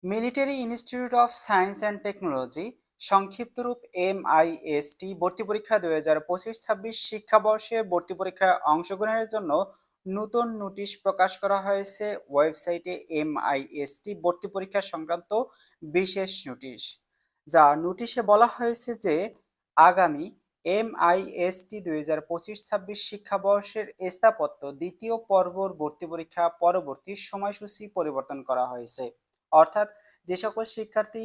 Military institute of science and technology সংক্ষিপ্ত রূপ MIST ভর্তি পরীক্ষা 2025-26 শিক্ষাবর্ষে ভর্তি পরীক্ষায় অংশগ্রহণের জন্য নতুন নোটিশ প্রকাশ করা হয়েছে ওয়েবসাইটে। MIST ভর্তি পরীক্ষা সংক্রান্ত বিশেষ নোটিশ, যা নোটিশে বলা হয়েছে যে আগামী MIST 2025-26 শিক্ষাবর্ষের স্থাপত্য দ্বিতীয় পর্বর ভর্তি পরীক্ষা পরবর্তী সময়সূচি পরিবর্তন করা হয়েছে। অর্থাৎ যে সকল শিক্ষার্থী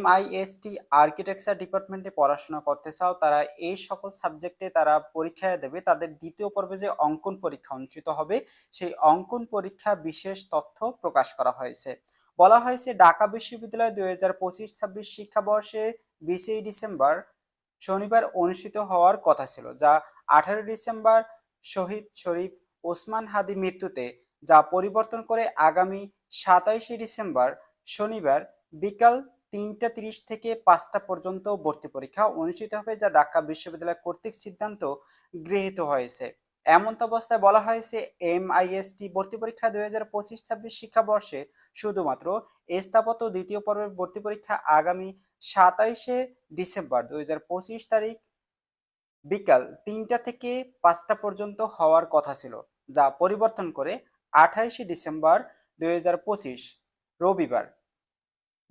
MIST আর্কিটেকচার ডিপার্টমেন্টে পড়াশোনা করতে চাও, তারা এই সকল সাবজেক্টে তারা পরীক্ষা দেবে। তাদের দ্বিতীয় পর্বে যে অঙ্কন পরীক্ষা অনুষ্ঠিত হবে, সেই অঙ্কন পরীক্ষা বিশেষ তথ্য প্রকাশ করা হয়েছে। বলা হয়েছে ঢাকা বিশ্ববিদ্যালয় 2025-26 শিক্ষাবর্ষে 20 ডিসেম্বর শনিবার অনুষ্ঠিত হওয়ার কথা ছিল, যা 18 ডিসেম্বর শহীদ শরীফ ওসমান হাদি মৃত্যুতে, যা পরিবর্তন করে আগামী 27 ডিসেম্বর শনিবার বিকাল 3:30 থেকে 5টা পর্যন্ত ভর্তি পরীক্ষা অনুষ্ঠিত হবে, যা ঢাকা বিশ্ববিদ্যালয় কর্তৃক সিদ্ধান্ত গৃহীত হয়েছে। এমত অবস্থায় বলা হয়েছে MIST ভর্তি পরীক্ষা 2025-26 শিক্ষাবর্ষে শুধুমাত্র স্থাপত্য দ্বিতীয় পর্বের ভর্তি পরীক্ষা আগামী 27 ডিসেম্বর 2025 তারিখ বিকাল 3টা থেকে 5টা পর্যন্ত হওয়ার কথা ছিল, যা পরিবর্তন করে 28 ডিসেম্বর 2025 রবিবার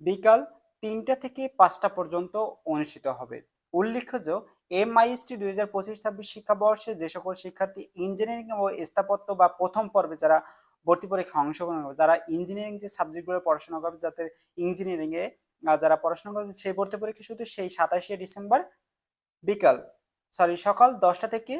বিকাল 3টা থেকে 5টা পর্যন্ত অনুষ্ঠিত হবে। উল্লেখ্য যে MIST 2025-26 শিক্ষাবর্ষে যে সকল শিক্ষার্থী ইঞ্জিনিয়ারিং ও স্থাপত্য বা প্রথম পর্বে যারা ভর্তি পরীক্ষা অংশগ্রহণ করবে, যারা ইঞ্জিনিয়ারিং যে সাবজেক্টগুলো পড়াশোনা করবে, যাদের ইঞ্জিনিয়ারিং এ যারা পড়াশোনা করবে, সেই ভর্তি পরীক্ষা শুধু সেই 27 ডিসেম্বর বিকাল সকাল 10টা থেকে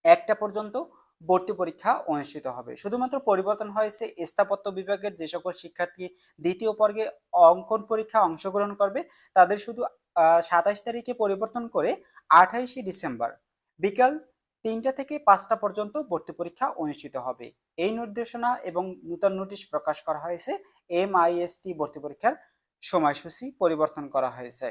1টা পর্যন্ত ভর্তি পরীক্ষা অনুষ্ঠিত হবে। শুধুমাত্র পরিবর্তন হয়েছে স্থাপত্য বিভাগের যে সকল শিক্ষার্থী দ্বিতীয় পর্বে অঙ্কন পরীক্ষা অংশগ্রহণ করবে, তাদের শুধু 27 তারিখে পরিবর্তন করে 28 ডিসেম্বর বিকাল 3টা থেকে 5টা পর্যন্ত ভর্তি পরীক্ষা অনুষ্ঠিত হবে। এই নির্দেশনা এবং নতুন নোটিশ প্রকাশ করা হয়েছে। MIST ভর্তি পরীক্ষার সময়সূচি পরিবর্তন করা হয়েছে।